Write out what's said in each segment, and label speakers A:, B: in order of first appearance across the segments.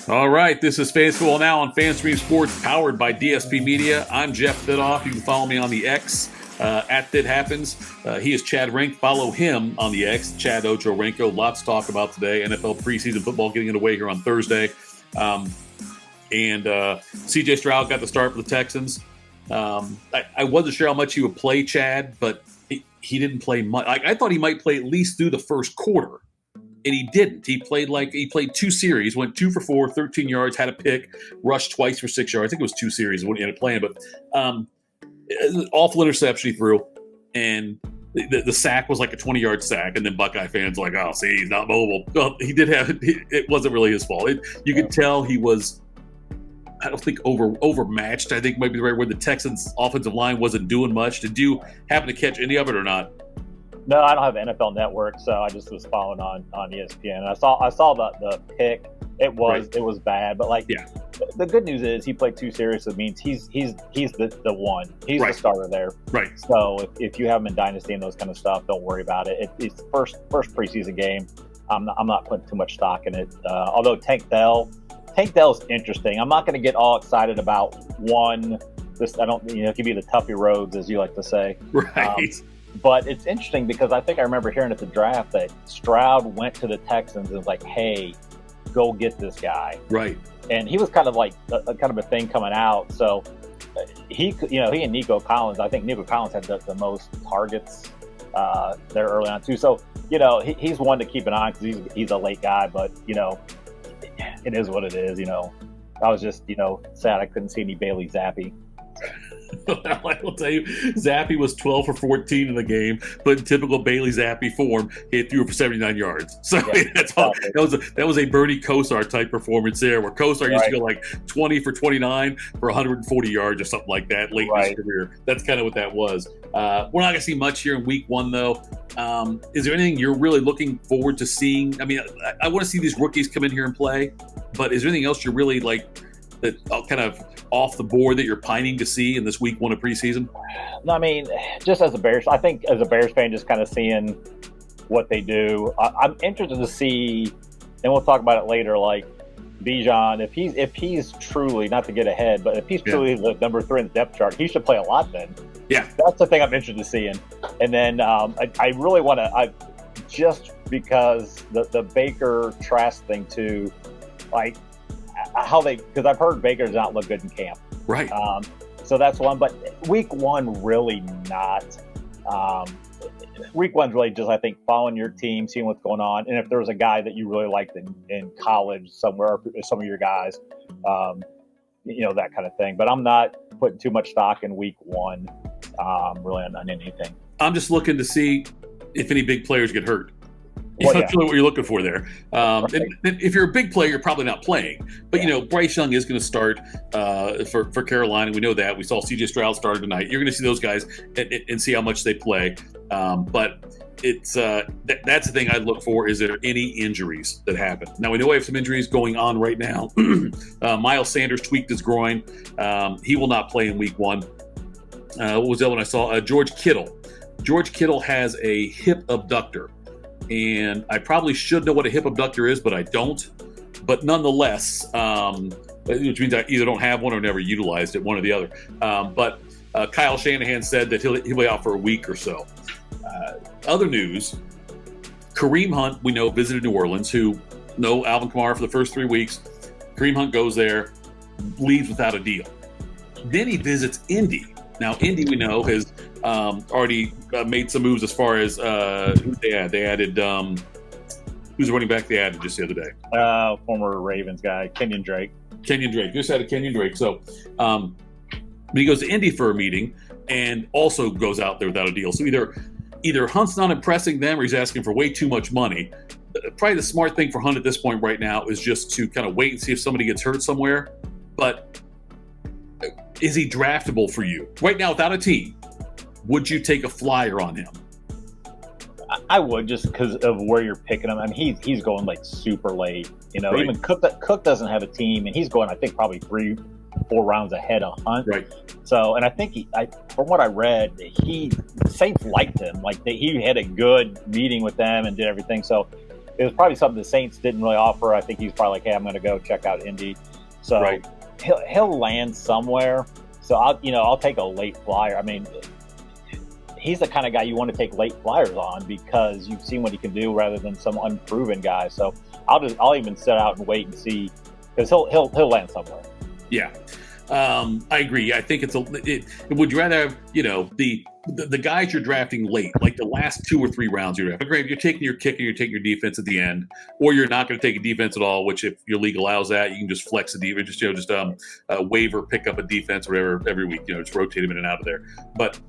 A: All right, this is Fansful Now on FanStream Sports, powered by DSP Media. I'm Jeff Thidoff. You can follow me on the X at That Happens. He is Chad Rink. Follow him on the X, Chad Ochorenko. Lots to talk about today. NFL preseason football getting underway here on Thursday. C.J. Stroud got the start for the Texans. I wasn't sure how much he would play, Chad, but he didn't play much. I thought he might play at least through the first quarter. And he didn't. He played two series, went 2 for 4, 13 yards, had a pick, rushed twice for 6 yards. I think it was 2 series when he ended up playing, but awful interception he threw. And the sack was like a 20-yard sack, and then Buckeye fans were like, oh, see, he's not mobile. Well, he did have it wasn't really his fault. You could tell he was, I don't think overmatched. I think might be the right word. The Texans' offensive line wasn't doing much. Did you happen to catch any of it or not?
B: No, I don't have NFL Network, so I just was following on ESPN. I saw the pick. It was bad, but the good news is he played 2 series. So it means he's the one. He's the starter there. Right. So if you have him in Dynasty and those kind of stuff, don't worry about it. It's the first preseason game. I'm not putting too much stock in it. Although Tank Dell's interesting. I'm not going to get all excited about one. It could be the Tuffy roads, as you like to say.
A: Right.
B: But it's interesting because I think I remember hearing at the draft that Stroud went to the Texans and was like, "Hey, go get this guy." Right. And he was kind of like a thing coming out. So he and Nico Collins. I think Nico Collins had the most targets there early on too. So he's one to keep an eye on because he's a late guy. But it is what it is. I was just sad I couldn't see any Bailey Zappi.
A: I will tell you, Zappi was 12 for 14 in the game, but in typical Bailey Zappi form, he threw for 79 yards. So that's all. That was a Bernie Kosar type performance there, where Kosar used to go like 20 for 29 for 140 yards or something like that late in his career. That's kind of what that was. We're not going to see much here in week 1, though. Is there anything you're really looking forward to seeing? I mean, I want to see these rookies come in here and play, but is there anything else you're really that kind of off the board that you're pining to see in this week 1 of preseason?
B: No, I mean, just as a Bears fan, just kind of seeing what they do. I'm interested to see, and we'll talk about it later, like Bijan, if he's truly, not to get ahead, but if he's truly the number 3 in the depth chart, he should play a lot then. Yeah. That's the thing I'm interested in seeing. And then I really want to, just because the Baker Trask thing too, because I've heard Baker does not look good in camp. Right. So that's one. But week 1, really not. Week 1's really just, I think, following your team, seeing what's going on. And if there's a guy that you really liked in college somewhere, some of your guys, that kind of thing. But I'm not putting too much stock in week 1, really on anything.
A: I'm just looking to see if any big players get hurt. That's really what you're looking for there. And if you're a big player, you're probably not playing. But, Bryce Young is going to start for Carolina. We know that. We saw C.J. Stroud start tonight. You're going to see those guys and see how much they play. But it's that's the thing I'd look for. Is there any injuries that happen? Now, we know we have some injuries going on right now. Miles Sanders tweaked his groin. He will not play in week 1. What was that one I saw? George Kittle. George Kittle has a hip abductor. And I probably should know what a hip abductor is, but I don't. But nonetheless, which means I either don't have one or never utilized it, one or the other. But Kyle Shanahan said that he'll be out for a week or so. Other news, Kareem Hunt, we know, visited New Orleans, who know Alvin Kamara for the first 3 weeks. Kareem Hunt goes there, leaves without a deal. Then he visits Indy. Now, Indy, we know, has already made some moves as far as who they added. They added who's the running back they added just the other day?
B: Former Ravens guy, Kenyon Drake.
A: Just added Kenyon Drake. So, but he goes to Indy for a meeting and also goes out there without a deal. So either Hunt's not impressing them or he's asking for way too much money. Probably the smart thing for Hunt at this point right now is just to kind of wait and see if somebody gets hurt somewhere. But is he draftable for you? Right now, without a team, would you take a flyer on him?
B: I would, just because of where you're picking him. I mean, he's going super late. Right. Even Cook doesn't have a team, and he's going, I think, probably 3-4 rounds ahead of Hunt. Right. So, and I think from what I read, Saints liked him. He had a good meeting with them and did everything. So, it was probably something the Saints didn't really offer. I think he's probably like, hey, I'm going to go check out Indy. So
A: Right.
B: he'll land somewhere. So I'll take a late flyer. I mean, he's the kind of guy you want to take late flyers on because you've seen what he can do rather than some unproven guy. So I'll even sit out and wait and see because he'll land somewhere.
A: Yeah. I agree. I think would you rather have, the guys you're drafting late, like the last 2 or 3 rounds you're drafting. Great, you're taking your kicker, you're taking your defense at the end, or you're not going to take a defense at all, which if your league allows that, you can just flex the defense, just waiver, pick up a defense or whatever every week, just rotate him in and out of there. But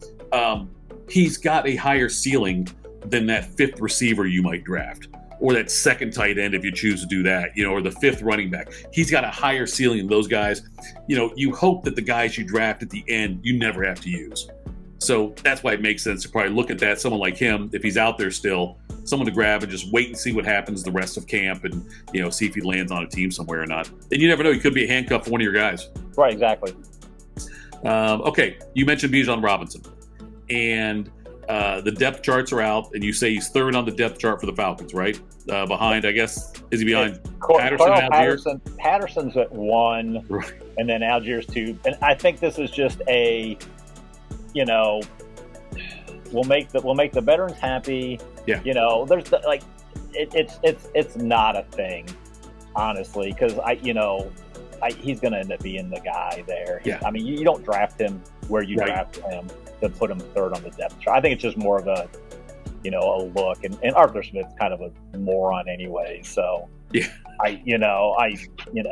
A: he's got a higher ceiling than that 5th receiver you might draft, or that 2nd tight end if you choose to do that, or the 5th running back. He's got a higher ceiling than those guys. You hope that the guys you draft at the end, you never have to use. So that's why it makes sense to probably look at that. Someone like him, if he's out there still, someone to grab and just wait and see what happens the rest of camp and, see if he lands on a team somewhere or not. And you never know. He could be a handcuff for one of your guys.
B: Right, exactly.
A: Okay, you mentioned Bijan Robinson. And the depth charts are out, and you say he's 3rd on the depth chart for the Falcons, right? Behind, I guess, is he behind Patterson and Allgeier?
B: Patterson's at 1, right. And then Allgeier's 2. And I think this is just we'll make the veterans happy.
A: Yeah.
B: There's it's not a thing, honestly, because he's going to end up being the guy there.
A: Yeah.
B: I mean, you don't draft him where you draft him to put him 3rd on the depth chart. I think it's just more of a look, and Arthur Smith's kind of a moron anyway. So
A: yeah,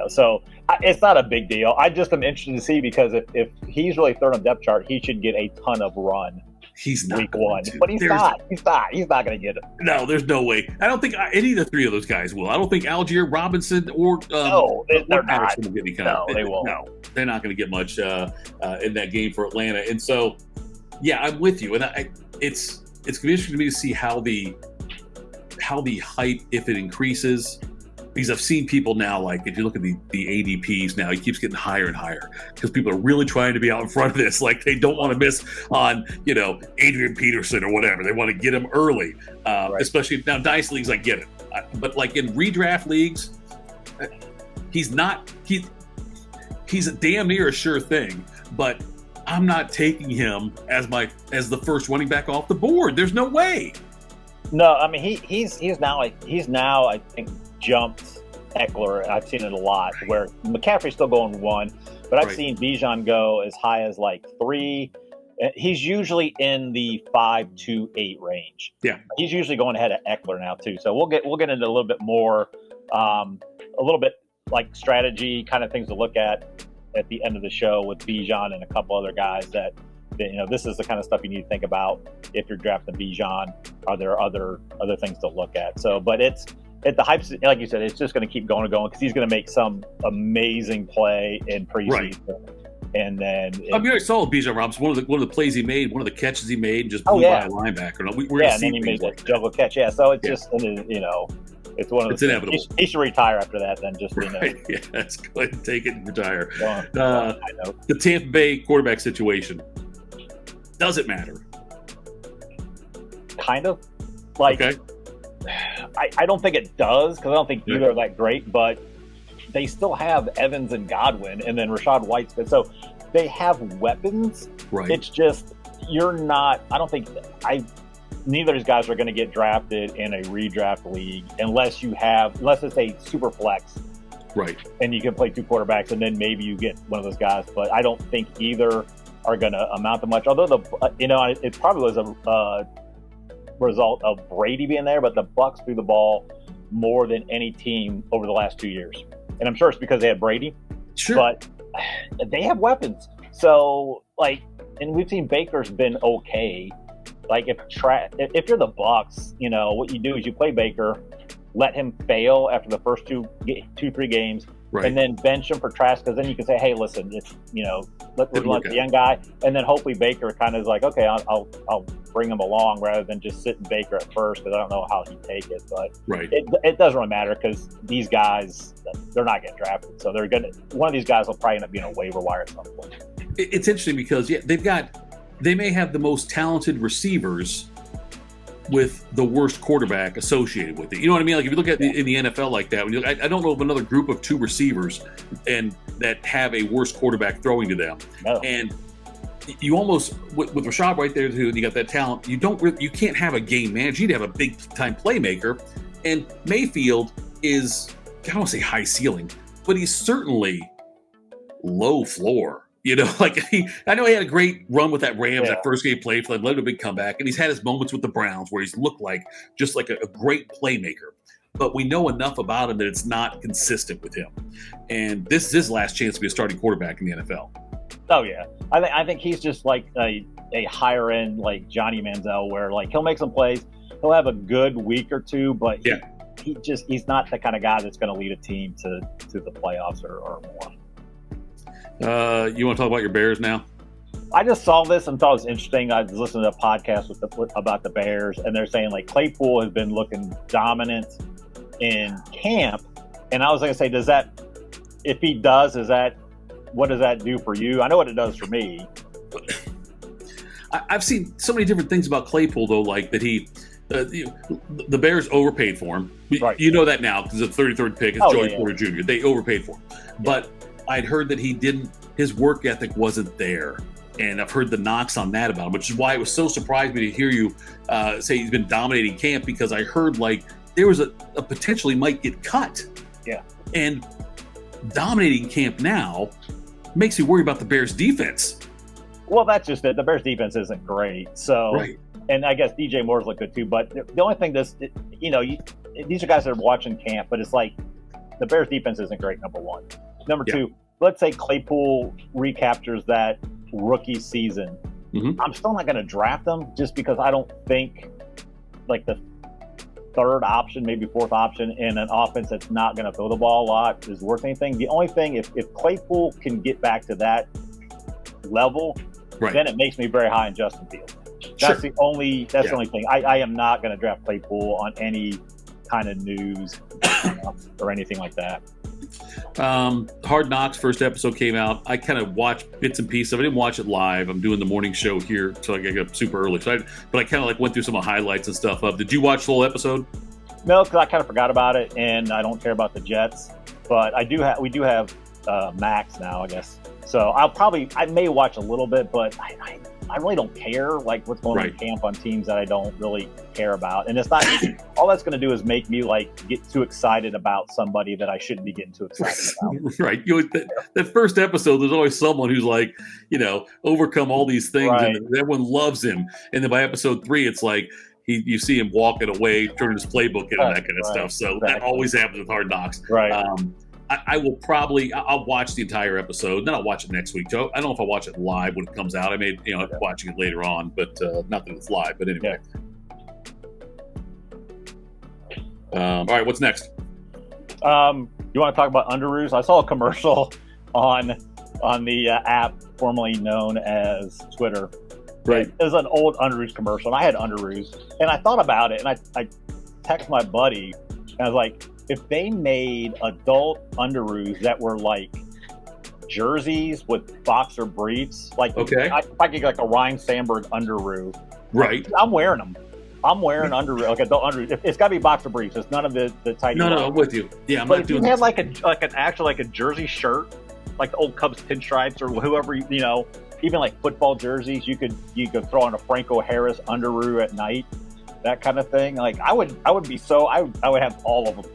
B: so it's not a big deal. I just am interested to see because if he's really 3rd on depth chart, he should get a ton of run.
A: He's not
B: week 1, but he's not going to get it.
A: No, there's no way. I don't think any of the 3 of those guys will. I don't think Allgeier, Robinson, or
B: no, they're not.
A: Will get any
B: they won't.
A: No, they're not going to get much in that game for Atlanta. And so, yeah, I'm with you. And it's interesting to me to see how the hype, if it increases, because I've seen people now, like if you look at the ADPs now, he keeps getting higher and higher because people are really trying to be out in front of this. Like they don't want to miss on, Adrian Peterson or whatever. They want to get him early, right. Especially now Dice leagues. I get it, but like in redraft leagues, he's a damn near a sure thing. But I'm not taking him as the first running back off the board. There's no way.
B: No, I mean he's now I think jumped Eckler. I've seen it a lot where McCaffrey's still going 1, but I've seen Bijan go as high as like 3. He's usually in the 5 to 8 range.
A: Yeah,
B: he's usually going ahead of Eckler now too. So we'll get into a little bit more, a little bit like strategy kind of things to look at the end of the show with Bijan and a couple other guys that this is the kind of stuff you need to think about if you're drafting Bijan. Are there other things to look at? So, but the hype, like you said, it's just going to keep going because he's going to make some amazing play in preseason. Right. And then
A: I mean, I saw Bijan Robinson. One of the plays he made, one of the catches he made, and just blew by a linebacker.
B: And then he made that juggle catch. Yeah, so it's just it's one of
A: it's inevitable.
B: He should retire after that. Then just
A: Yeah, let's go ahead and take it and retire. The Tampa Bay quarterback situation. Does it matter?
B: Kind of. Like.
A: Okay.
B: I don't think it does because I don't think either are that great, but they still have Evans and Godwin and then Rachaad White's good. So they have weapons.
A: Right.
B: It's just neither of these guys are going to get drafted in a redraft league unless it's a super flex.
A: Right.
B: And you can play 2 quarterbacks and then maybe you get one of those guys. But I don't think either are going to amount to much. Although it probably was a result of Brady being there, but the Bucs threw the ball more than any team over the last 2 years. And I'm sure it's because they had Brady.
A: Sure.
B: But they have weapons. So, and we've seen Baker's been okay. Like, if you're the Bucs, what you do is you play Baker, let him fail after the first 2-3 games,
A: right.
B: And then bench him for Trask, because then you can say, hey, listen, it's, let the young guy, and then hopefully Baker kind of is like, okay, I'll bring him along rather than just sitting Baker at first, because I don't know how he'd take it. But
A: right.
B: it doesn't really matter because these guys, they're not getting drafted. So one of these guys will probably end up being a waiver wire at some point.
A: It's interesting because, they may have the most talented receivers with the worst quarterback associated with it. You know what I mean? Like if you look at in the NFL like that, when you look, I don't know of another group of 2 receivers and that have a worse quarterback throwing to them.
B: No.
A: And you almost with Rashad right there too, and you got that talent. You can't have a game manager. You need to have a big time playmaker. And Mayfield is, I don't want to say high ceiling, but he's certainly low floor. You know, like I know he had a great run with that Rams, that first game played for them, led to a big comeback, and he's had his moments with the Browns where he's looked like just like a great playmaker. But we know enough about him that it's not consistent with him. And this is his last chance to be a starting quarterback in the NFL.
B: Oh yeah, I think he's just like a higher end like Johnny Manziel, where like he'll make some plays, he'll have a good week or two, but he's not the kind of guy that's going to lead a team to the playoffs or more.
A: You want to talk about your Bears now?
B: I just saw this and thought it was interesting. I was listening to a podcast about the Bears, and they're saying like Claypool has been looking dominant in camp, and I was going to say, if he does, what does that do for you? I know what it does for me.
A: I've seen so many different things about Claypool, though, like that the Bears overpaid for him.
B: Right.
A: You know that now because the 33rd pick is Joey Porter Jr. They overpaid for him. Yeah. But I'd heard that his work ethic wasn't there. And I've heard the knocks on that about him, which is why it was so surprised me to hear you say he's been dominating camp, because I heard like there was a potential he might get cut.
B: Yeah.
A: And dominating camp now makes me worry about the Bears defense.
B: Well, that's just it. The Bears defense isn't great. So,
A: right.
B: And I guess DJ Moore's look good too. But the only thing these are guys that are watching camp, but it's like the Bears defense isn't great, number one. Number two, let's say Claypool recaptures that rookie season. Mm-hmm. I'm still not going to draft him just because I don't think like the third option, maybe fourth option in an offense that's not going to throw the ball a lot is worth anything. The only thing, if Claypool can get back to that level, then it makes me very high in Justin Fields. That's the only thing. I am not going to draft Claypool on any kind of news or anything like that.
A: Hard Knocks first episode came out. I kind of watched bits and pieces. I didn't watch it live. I'm doing the morning show here, so I got up super early. But I kind of like went through some of the highlights and stuff. Did you watch the whole episode?
B: No, because I kind of forgot about it, and I don't care about the Jets. But we do have Max now, I guess. So I may watch a little bit, but I really don't care like what's going on in camp on teams that I don't really care about. And it's not all that's going to do is make me like get too excited about somebody that I shouldn't be getting too excited about.
A: Right. That first episode, there's always someone who's like, overcome all these things and everyone loves him. And then by episode 3, it's like you see him walking away, turning his playbook in and that kind of stuff. So that always happens with Hard Knocks.
B: Right.
A: I'll watch the entire episode, then I'll watch it next week. So I don't know if I'll watch it live when it comes out. I may, watching it later on, but not that it's live. But anyway. All right, what's next?
B: You want to talk about Underoos? I saw a commercial on the app formerly known as Twitter.
A: Right.
B: It was an old Underoos commercial, and I had Underoos, and I thought about it, and I texted my buddy, and I was like, if they made adult Underoos that were like jerseys with boxer briefs, like if I get like a Ryan Sandberg Underoo,
A: right?
B: I'm wearing them. I'm wearing Underoos, like adult Underoos. It's got to be boxer briefs. It's none of the tight.
A: No, I'm with you. Yeah, I'm
B: but
A: not doing.
B: If you had like an actual like a jersey shirt, like the old Cubs pinstripes or whoever even like football jerseys, you could throw on a Franco Harris Underoo at night. That kind of thing. Like I would have all of them.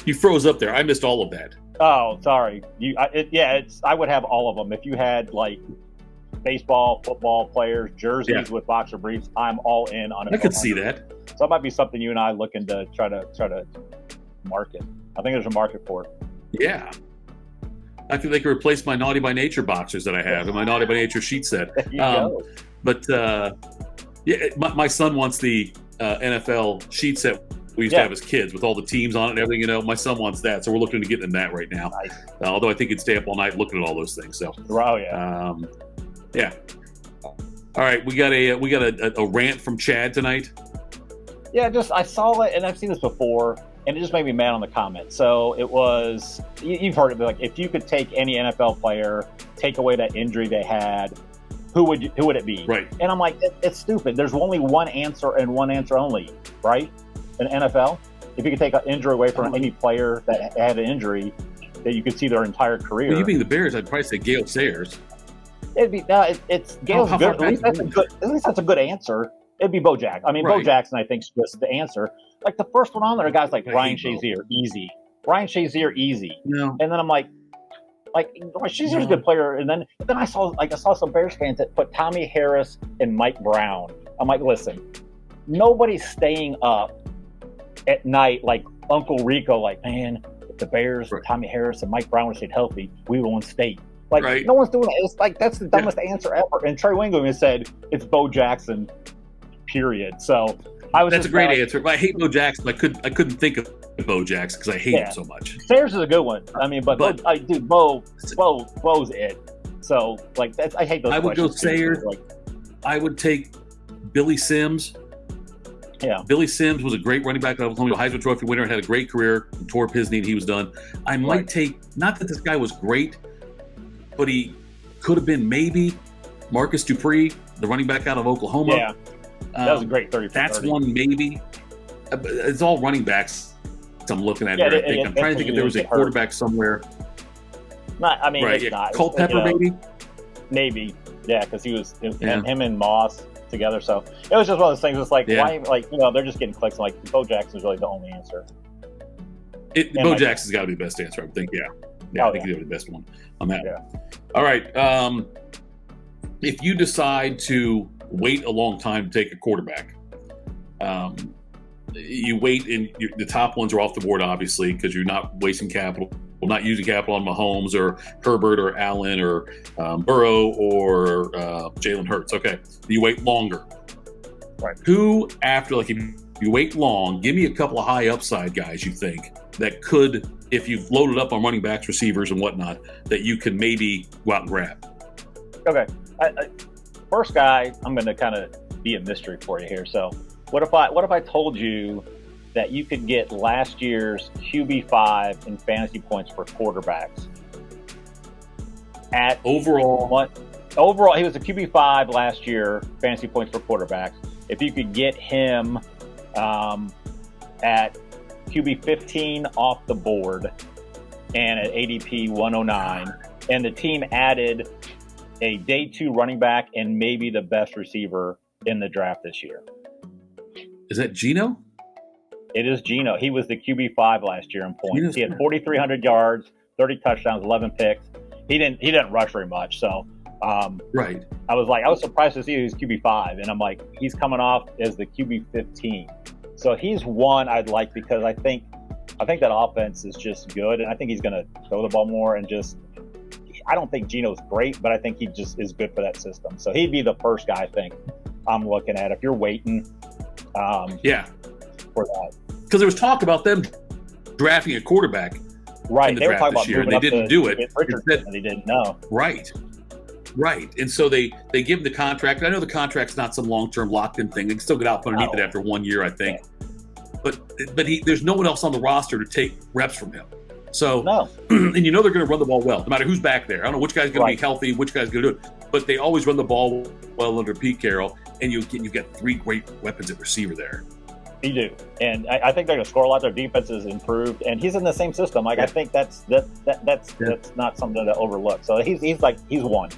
A: You froze up there. I missed all of that.
B: Oh, sorry. I would have all of them. If you had like baseball, football players, jerseys with boxer briefs, I'm all in on it.
A: I could see that.
B: So it might be something you and I looking to try to market. I think there's a market for it.
A: Yeah. I think they could replace my Naughty by Nature boxers that I have and my Naughty by Nature sheet set.
B: There you go.
A: But my son wants the NFL sheet set we used to have as kids with all the teams on it and everything. My son wants that, so we're looking to get in that right now.
B: Nice.
A: Although I think he'd stay up all night looking at all those things. So, yeah. All right, we got a rant from Chad tonight.
B: Yeah, I saw it, and I've seen this before, and it just made me mad on the comments. So it was, you've heard it, like if you could take any NFL player, take away that injury they had, who would it be?
A: Right.
B: And I'm like, it's stupid. There's only one answer and one answer only, right? In NFL, if you could take an injury away from any player that had an injury, that you could see their entire career.
A: Well, you being the Bears, I'd probably say Gale Sayers.
B: It'd be it's Gale's good. At least that's a good answer. It'd be Bo Jackson. I mean,
A: right.
B: Bo Jackson, I think, is just the answer. Like the first one on there, guys like Ryan Shazier, easy. Ryan Shazier, easy.
A: No.
B: And then I'm like Shazier's a good player. And then I saw some Bears fans that put Tommy Harris and Mike Brown. I'm like, listen, nobody's staying up at night like Uncle Rico. Like, man, if the Bears, right. Tommy Harris and Mike Brown would stayed healthy, we would win state. Like, right. No one's doing it. It's like that's the dumbest answer ever. And Trey Wingham has said it's Bo Jackson. Period. So
A: that's a great answer. But I hate Bo Jackson. I couldn't think of Bo Jackson because I hate him so much.
B: Sayers is a good one. I mean, but Bo's it. So like I hate those.
A: I would go Sayers. Like, I would take Billy Sims.
B: Yeah,
A: Billy Sims was a great running back. Oklahoma Heisman Trophy winner and had a great career. Tore up his knee and he was done. I might take, not that this guy was great, but he could have been maybe Marcus Dupree, the running back out of Oklahoma.
B: Yeah. That was a great 30.
A: That's one maybe. It's all running backs I'm looking at here. I think I'm trying to think if there was a quarterback somewhere.
B: It's not.
A: Culpepper, maybe.
B: Maybe, yeah, because he was him and Moss together. So it was just one of those things. It's like why, they're just getting clicks. Like Bo Jackson's really the only answer.
A: Bo Jackson's got to be the best answer, I would think. I think he'll be the best one on that.
B: Yeah.
A: All right. If you decide to wait a long time to take a quarterback, you wait, and the top ones are off the board, obviously, because you're not wasting capital, not using capital on Mahomes or Herbert or Allen or Burrow or Jalen Hurts. Okay, you wait longer.
B: Right.
A: Who, after, like, if you wait long, give me a couple of high upside guys you think that could, if you've loaded up on running backs, receivers, and whatnot, that you can maybe go out and grab.
B: Okay. First guy, I'm going to kind of be a mystery for you here. So what if I told you that you could get last year's QB5 in fantasy points for quarterbacks? Overall, he was a QB5 last year, fantasy points for quarterbacks. If you could get him at QB15 off the board and at ADP 109, and the team added a day 2 running back and maybe the best receiver in the draft this year.
A: Is that Geno?
B: It is Geno. He was the QB5 last year in points. He had 4,300 yards, 30 touchdowns, 11 picks. He didn't rush very much. So,
A: right.
B: I was surprised to see he was QB5, and I'm like, he's coming off as the QB15. So he's one I'd like because I think that offense is just good, and I think he's going to throw the ball more and just. I don't think Geno's great, but I think he just is good for that system. So he'd be the first guy I think I'm looking at if you're waiting. For that,
A: because there was talk about them drafting a quarterback.
B: Right,
A: in the
B: they were
A: draft
B: talking
A: this year, and they didn't do it.
B: And they didn't know.
A: Right, and so they give him the contract. I know the contract's not some long-term locked-in thing. They can still get out from underneath it after 1 year, I think. Yeah. But there's no one else on the roster to take reps from him. So, and they're going to run the ball well, no matter who's back there. I don't know which guy's going to be healthy, which guy's going to do it. But they always run the ball well under Pete Carroll, and you've got 3 great weapons at receiver there.
B: You do, and I think they're going to score a lot. Their defense is improved, and he's in the same system. Like I think that's not something to overlook. So he's one.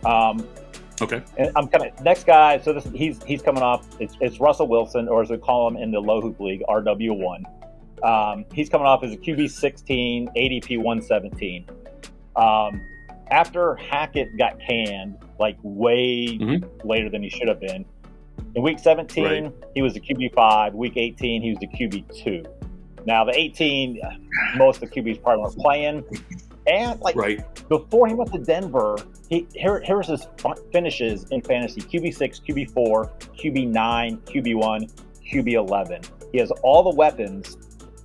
A: Okay.
B: And I'm kind of next guy. So he's coming off. It's Russell Wilson, or as we call him in the Low Hoop League, RW1. He's coming off as a QB 16, ADP 117. After Hackett got canned, like way later than he should have been, in week 17, he was the QB 5. Week 18, he was the QB 2. Now, the 18, most of the QBs probably weren't playing. And before he went to Denver, here's his finishes in fantasy: QB 6, QB 4, QB 9, QB 1, QB 11. He has all the weapons.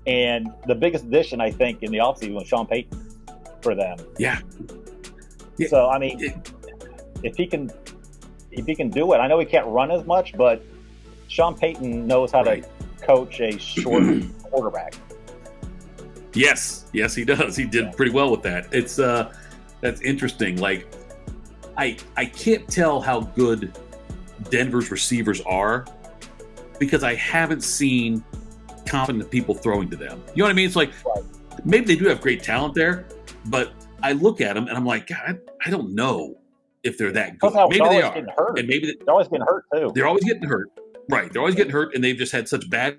B: And the biggest addition, I think, in the offseason was Sean Payton for them.
A: Yeah.
B: So I mean, if he can do it, I know he can't run as much, but Sean Payton knows how to coach a short quarterback.
A: Yes, he does. He did pretty well with that. It's that's interesting. Like I can't tell how good Denver's receivers are because I haven't seen confident people throwing to them. You know what I mean? It's like maybe they do have great talent there, but I look at them and I'm like, God, I don't know if they're that good. Maybe they are, and maybe
B: they're always getting hurt too.
A: They're always getting hurt, right? They're always getting hurt, and they've just had such bad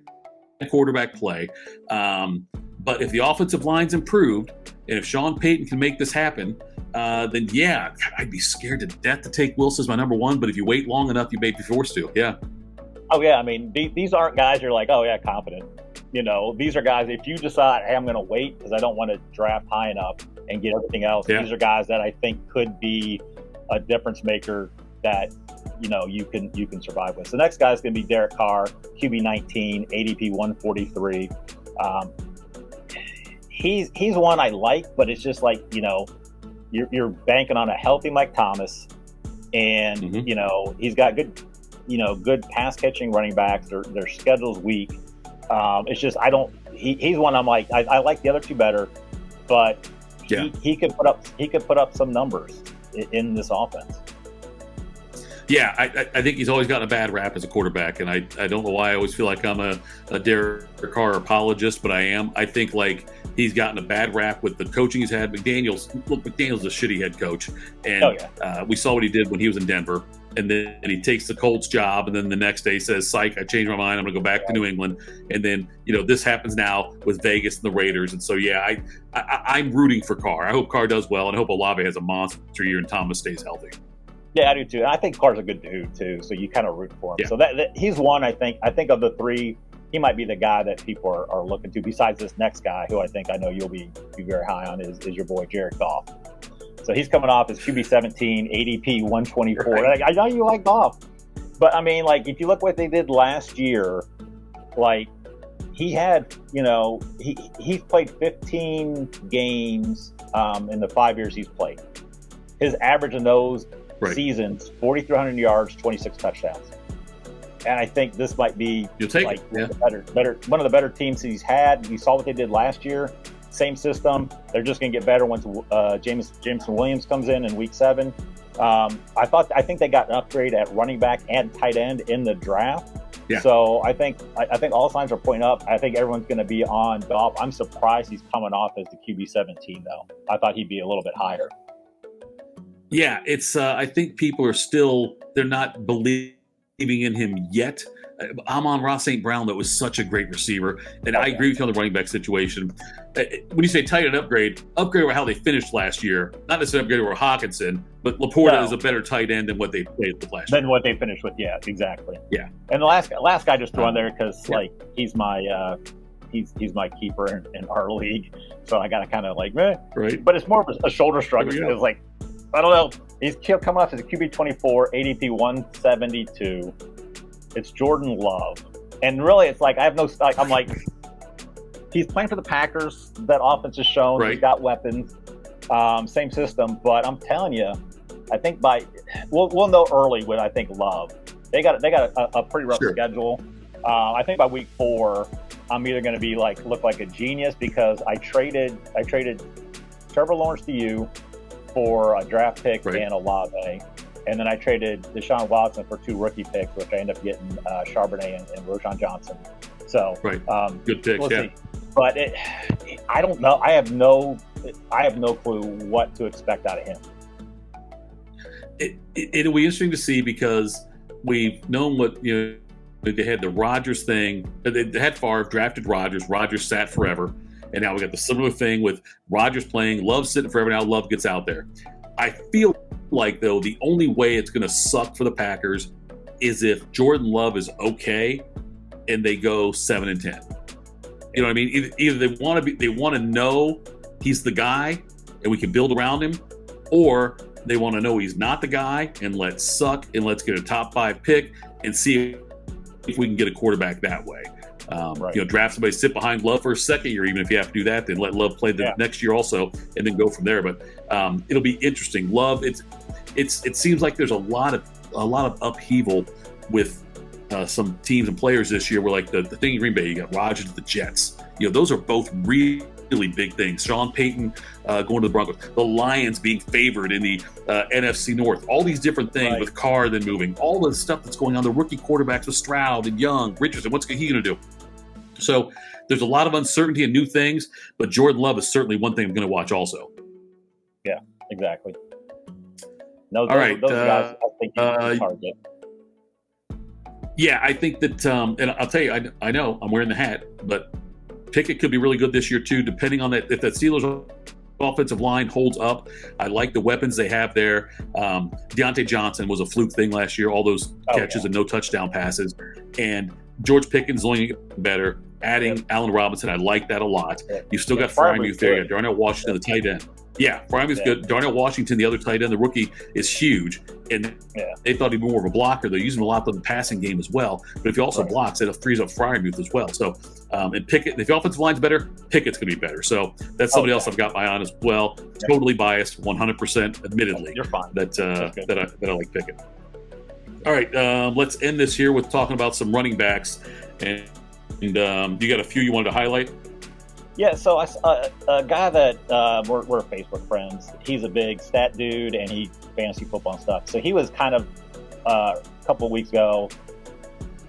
A: quarterback play. But if the offensive line's improved, and if Sean Payton can make this happen, then yeah, I'd be scared to death to take Wilson as my number one. But if you wait long enough, you may be forced to. Yeah.
B: Oh yeah, I mean these aren't guys you're like, oh yeah, confident. You know, these are guys. If you decide, hey, I'm going to wait because I don't want to draft high enough and get everything else. Yeah. These are guys that I think could be a difference maker that you can survive with. So the next guy is going to be Derek Carr, QB 19, ADP 143. He's one I like, but it's just like you're banking on a healthy Mike Thomas, and he's got good pass catching running backs. Their schedule's weak. It's just he's one I'm like I like the other two better, but he could put up some numbers in this offense.
A: Yeah, I think he's always gotten a bad rap as a quarterback, and I don't know why I always feel like I'm a Derek Carr apologist, but I am. I think like he's gotten a bad rap with the coaching he's had. McDaniel's a shitty head coach, and we saw what he did when he was in Denver, and then he takes the Colts job, and then the next day says, "Psych, I changed my mind. I'm going to go back to New England." And then this happens now with Vegas and the Raiders, and so yeah, I'm rooting for Carr. I hope Carr does well, and I hope Olave has a monster year and Thomas stays healthy.
B: Yeah, I do too. And I think Carr's a good dude too, so you kind of root for him. Yeah. So that he's one. I think of the three, he might be the guy that people are looking to. Besides this next guy, who I know you'll be very high on, is your boy Jared Goff. So he's coming off his QB 17, ADP 124. Right. I know you like Goff, but I mean, like if you look what they did last year, like he had, he's played 15 games in the 5 years he's played. His average in those seasons, 4,300 yards, 26 touchdowns. And I think this might be one of the better teams he's had. You saw what they did last year. Same system. They're just going to get better once Jameson Williams comes in week 7. I think they got an upgrade at running back and tight end in the draft. Yeah. So I think all signs are pointing up. I think everyone's going to be on Goff. I'm surprised he's coming off as the QB 17 though. I thought he'd be a little bit higher.
A: Yeah, it's. I think people are they're not believing in him yet. Amon-Ra St. Brown, that was such a great receiver, and I agree with you on the running back situation. When you say tight end upgrade over how they finished last year, not necessarily upgrade over Hawkinson, but Laporta is a better tight end than what they played with last year.
B: Than what they finished with, yeah, exactly.
A: Yeah,
B: and the last guy just threw in there because he's my he's my keeper in our league, so I got to kind of like,
A: right.
B: But it's more of a shoulder shrug. It's like, I don't know. He's coming off as a QB 24, ADP 172. It's Jordan Love. And really, it's like, I'm like, he's playing for the Packers. That offense is shown. Right. He's got weapons. Same system. But I'm telling you, I think we'll know early with, I think, Love. They got a pretty rough schedule. I think by week 4, I'm either going to be look like a genius because I traded Trevor Lawrence to you for a draft pick and Olave. And then I traded Deshaun Watson for 2 rookie picks, which I ended up getting Charbonnet and Roschon Johnson. So
A: good picks,
B: we'll see. But I don't know. I have no clue what to expect out of him.
A: It'll be interesting to see because we've known what they had the Rodgers thing. They had Favre, drafted Rodgers. Rodgers sat forever. And now we got the similar thing with Rodgers playing, Love sitting forever. Now Love gets out there. I feel like, though, the only way it's going to suck for the Packers is if Jordan Love is okay and they go 7-10. You know what I mean? Either they want to know he's the guy and we can build around him, or they want to know he's not the guy and let's suck and let's get a top 5 pick and see if we can get a quarterback that way. Draft somebody, sit behind Love for a second year, even if you have to do that, then let Love play the next year also, and then go from there. But it'll be interesting. Love, it seems like there's a lot of upheaval with some teams and players this year. Where like the thing in Green Bay, you got Rodgers, the Jets. Those are both really really big things. Sean Payton going to the Broncos, the Lions being favored in the NFC North, all these different things with Carr then moving, all the stuff that's going on, the rookie quarterbacks with Stroud and Young, Richardson, what's he going to do? So there's a lot of uncertainty and new things, but Jordan Love is certainly one thing I'm going to watch also.
B: Yeah, exactly. No,
A: all right.
B: Those guys, I think target.
A: Yeah, I think that, and I'll tell you, I know I'm wearing the hat, but Pickett could be really good this year too, depending on that. If that Steelers offensive line holds up, I like the weapons they have there. Deontay Johnson was a fluke thing last year, all those catches and no touchdown passes. And George Pickens is only getting better. Adding Allen Robinson, I like that a lot. You still got Freiermuth there. You got Darnell Washington, the tight end. Yeah, Freiermuth's good. Darnell Washington, the other tight end, the rookie, is huge. And they thought he'd be more of a blocker. They're using him a lot in the passing game as well. But if he also blocks, it frees up Freiermuth as well. So, and Pickett, if the offensive line's better, Pickett's going to be better. So that's somebody else I've got my eye on as well. Totally biased, 100%, admittedly.
B: You're fine.
A: That I like Pickett. All right, let's end this here with talking about some running backs. And you got a few you wanted to highlight?
B: Yeah, so a guy that we're Facebook friends. He's a big stat dude, and he fantasy football and stuff. So he was kind of a couple of weeks ago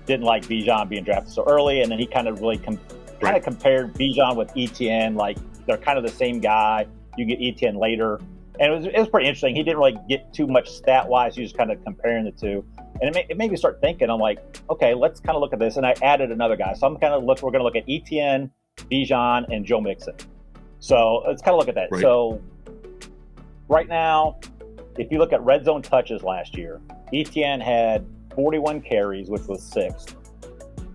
B: didn't like Bijan being drafted so early, and then he kind of really compared Bijan with Etienne, like they're kind of the same guy. You get Etienne later, and it was pretty interesting. He didn't really get too much stat wise. He was kind of comparing the two, and it made me start thinking. I'm like, okay, let's kind of look at this, and I added another guy. So we're going to look at Etienne, Bijan, and Joe Mixon. So let's kind of look at that. Right. So right now, if you look at red zone touches last year, Etienne had 41 carries, which was 6th.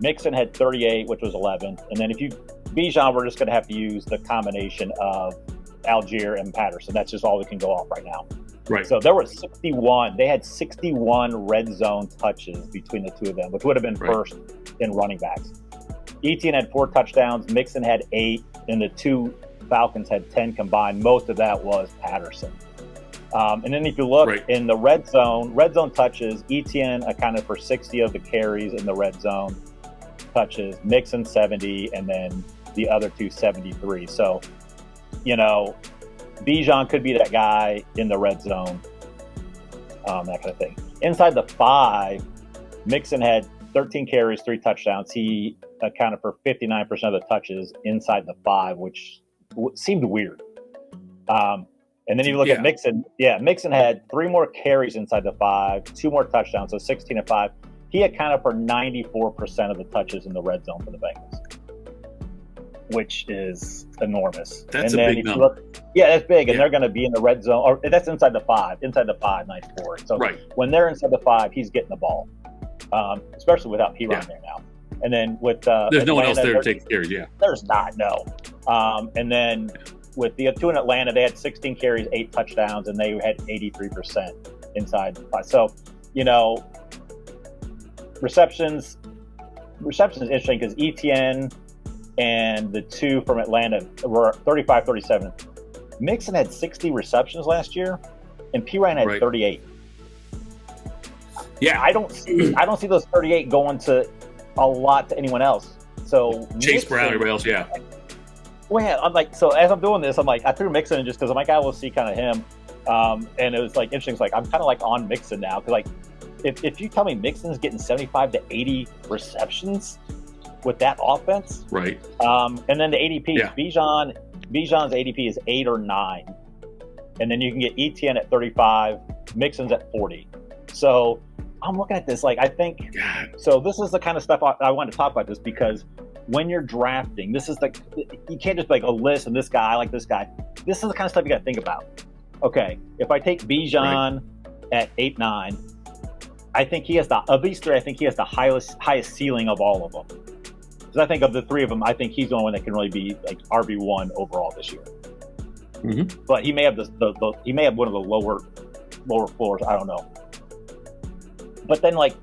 B: Mixon had 38, which was 11th. And then Bijan, we're just going to have to use the combination of Algier and Patterson. That's just all we can go off right now.
A: Right.
B: So there were 61. They had 61 red zone touches between the two of them, which would have been first in running backs. Etienne had 4 touchdowns, Mixon had 8, and the two Falcons had 10 combined. Most of that was Patterson. And then if you look in the red zone touches, Etienne accounted for 60 of the carries in the red zone touches, Mixon 70, and then the other two 73. So, Bijan could be that guy in the red zone, that kind of thing. Inside the 5, Mixon had 13 carries, 3 touchdowns. He accounted for 59% of the touches inside the 5, which seemed weird. And then you look at Mixon. Yeah, Mixon had 3 more carries inside the 5, 2 more touchdowns, so 16 and 5. He accounted for 94% of the touches in the red zone for the Bengals, which is enormous.
A: That's a big number.
B: That's big, and they're going to be in the red zone. Or that's inside the 5. Inside the 5, nice for it. So when they're inside the 5, he's getting the ball, especially without P-Ron there now. And then with
A: there's no one else there to take care.
B: There's not, no. And then with the 2 in Atlanta, they had 16 carries, 8 touchdowns, and they had 83% inside the 5. So, receptions is interesting because Etienne and the 2 from Atlanta were 35-37. Mixon had 60 receptions last year, and P-Ryan had 38.
A: Yeah,
B: I don't see those 38 going to a lot to anyone else. So
A: Chase Brown, everybody else,
B: Well, I'm like, so as I'm doing this, I'm like, I threw Mixon in just because I'm like, I will see kind of him, and it was like interesting. It's like I'm kind of like on Mixon now because like if you tell me Mixon's getting 75 to 80 receptions with that offense,
A: right?
B: And then the ADP, Bijan's ADP is 8 or 9, and then you can get Etienne at 35, Mixon's at 40. So I'm looking at this like I think. So this is the kind of stuff I wanted to talk about this because when you're drafting, this is like you can't just be like, oh, listen, this guy, I like this guy. This is the kind of stuff you got to think about. Okay, if I take Bijan at 8-9, I think he has of these 3. I think he has the highest ceiling of all of them. Because I think of the 3 of them, I think he's the only one that can really be like RB1 overall this year.
A: Mm-hmm.
B: But he may have he may have one of the lower floors. I don't know. But then like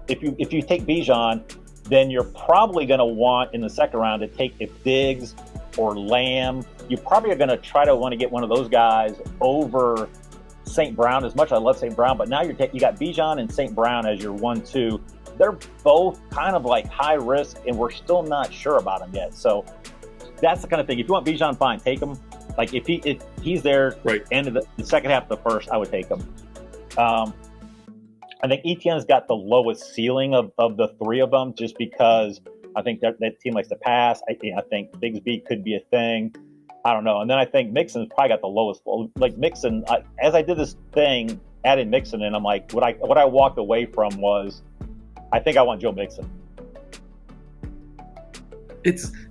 B: if you take Bijan, then you're probably going to want in the second round to take if Diggs or Lamb. You probably are going to try to want to get one of those guys over St. Brown. As much as I love St. Brown, but now you got Bijan and St. Brown as your 1-2. They're both kind of like high risk, and we're still not sure about them yet. So that's the kind of thing. If you want Bijan, fine, take him. Like if he's there, end of the second half of the first, I would take him. I think Etienne's got the lowest ceiling of the three of them, just because I think that team likes to pass. I think Bigsby could be a thing. I don't know. And then I think Mixon's probably got the lowest. Like Mixon, as I did this thing, added Mixon in, I'm like, what I walked away from was, I think I want Joe Mixon.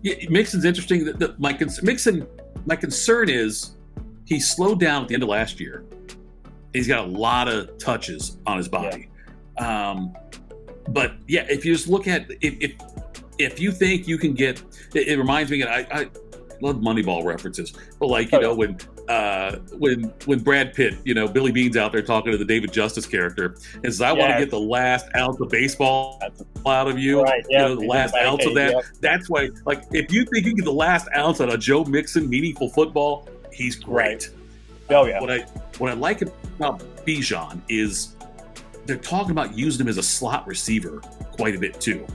A: Mixon's interesting. My concern is he slowed down at the end of last year. He's got a lot of touches on his body. Yeah. But yeah, if you just look at if you think you can get, it reminds me. I love Moneyball references, but like when Brad Pitt, Billy Bean's out there talking to the David Justice character, and says, "I want to get the last ounce of baseball out of you." Right, yeah, the last ounce of that. Yeah. That's why, like, if you think you get the last ounce out of Joe Mixon, meaningful football, he's great.
B: Right. Oh yeah.
A: What I like about Bijan is they're talking about using him as a slot receiver quite a bit too.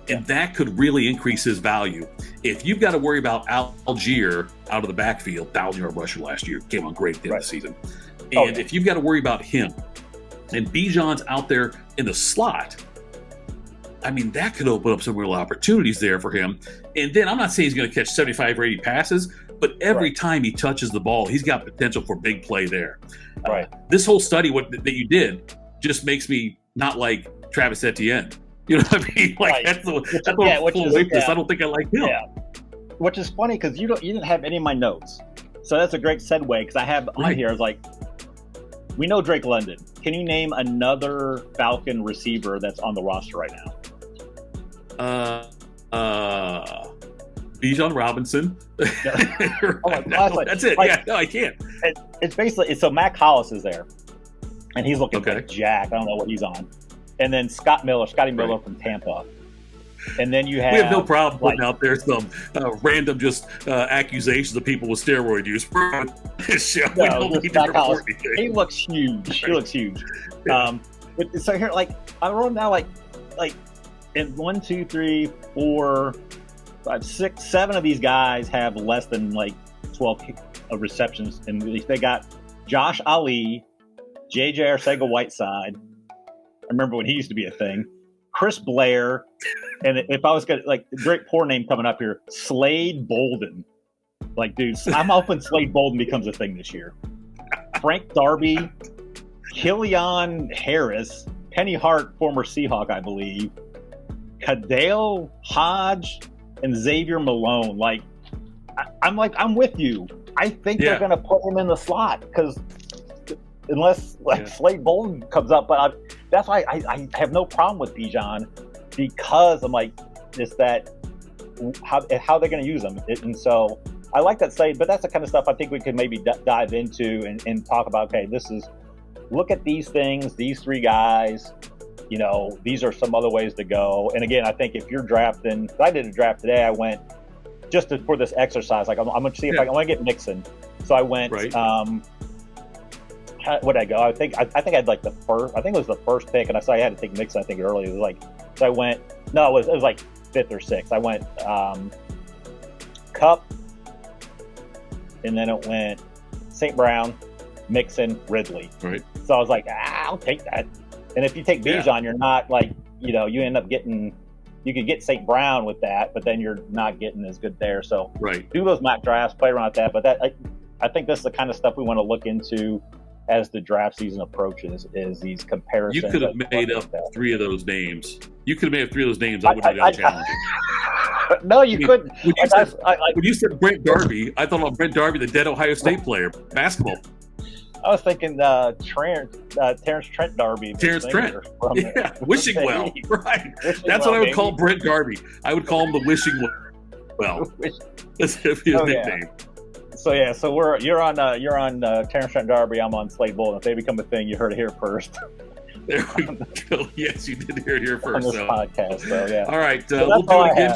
A: And that could really increase his value. If you've got to worry about Algier out of the backfield, 1,000-yard rusher last year, came on great at the end of the season. And if you've got to worry about him, and Bijan's out there in the slot, I mean, that could open up some real opportunities there for him. And then I'm not saying he's going to catch 75 or 80 passes, but every time he touches the ball, he's got potential for big play there. This whole study that you did just makes me not like Travis Etienne. You know what I mean? Like that's what I'm full away from this. I don't think I like him.
B: Yeah. Which is funny because you didn't have any of my notes, so that's a great segue because I have on here. I was like, we know Drake London. Can you name another Falcon receiver that's on the roster right now?
A: Bijan Robinson. That's it. No, I can't.
B: It's basically so Mac Hollis is there, and he's looking like Jack. I don't know what he's on. And then Scotty Miller from Tampa. And then you have...
A: We have no problem putting out there some random accusations of people with steroid use.
B: He looks huge. So here, I wrote down in 1, 2, 3, 4, 5, 6, 7 of these guys have less than 12 receptions. And they got Josh Ali, JJ Arcega-Whiteside. I remember when he used to be a thing. Chris Blair, and if I was going to, great poor name coming up here, Slade Bolden. Dude, I'm hoping Slade Bolden becomes a thing this year. Frank Darby, Killian Harris, Penny Hart, former Seahawk, I believe, Kadale Hodge, and Xavier Malone. I'm with you. I think they're going to put him in the slot because unless Slade Bolden comes up, but that's why I have no problem with Bijan because I'm just that how they're going to use him. And so I like that Slade, but that's the kind of stuff I think we could maybe dive into and talk about. Okay, look at these things, these three guys. These are some other ways to go. And again, I think if you're drafting, I did a draft today. I went for this exercise. I'm going to see if I want to get Mixon. So I went. What did I go? I think I had the first. I think it was the first pick, and I saw I had to take Mixon. I think early. It was so I went. No, it was 5th or 6th. I went Kupp, and then it went St. Brown, Mixon, Ridley.
A: Right.
B: So I was I'll take that. And if you take Bijan, you're not you end up getting. You could get St. Brown with that, but then you're not getting as good there. So do those mock drafts, play around with that. But I think that's the kind of stuff we want to look into as the draft season approaches, is these comparisons.
A: You could have made up 3 of those names. I wouldn't have got challenging.
B: No, you couldn't.
A: When you said Brent Darby, I thought about Brent Darby, the dead Ohio State player, basketball.
B: I was thinking Terrence Trent Darby.
A: Terrence Trent. Wishing well. Right. That's what I would call Brent Darby. I would call him the Wishing Well. That's his nickname.
B: So you're on Terrence Trent D'Arby. I'm on Slade Bolden. If they become a thing, you heard it here first.
A: There we go. Yes, you did hear it here first.
B: On this podcast, so yeah.
A: All right, we'll do it again,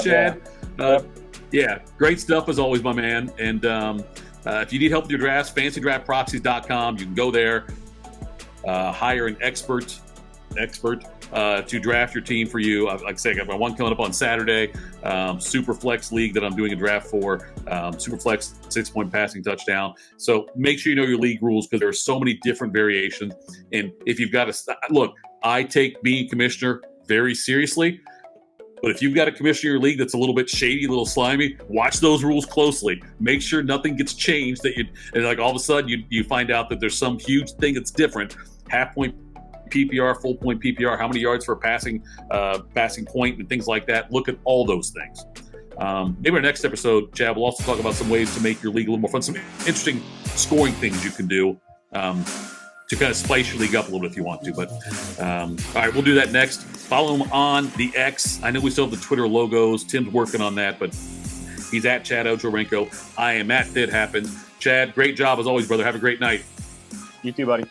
A: Chad. Great stuff as always, my man. And if you need help with your drafts, fancydraftproxies.com. You can go there, hire an expert to draft your team for you. Like I say, I got my one coming up on Saturday, Super Flex League that I'm doing a draft for, Super Flex 6-point passing touchdown. So make sure you know your league rules because there are so many different variations. And if you've got to look, I take being commissioner very seriously. But if you've got a commissioner in your league that's a little bit shady, a little slimy, watch those rules closely. Make sure nothing gets changed. And like all of a sudden you find out that there's some huge thing that's different. Half-point PPR, full-point PPR, how many yards for a passing point, and things like that. Look at all those things. Maybe our next episode, Chad, we'll also talk about some ways to make your league a little more fun. Some interesting scoring things you can do to kind of spice your league up a little bit if you want to. But all right, we'll do that next. Follow him on the X. I know we still have the Twitter logos. Tim's working on that, but he's at Chad Ochocinco. I am at That Happened. Chad, great job as always, brother. Have a great night.
B: You too, buddy.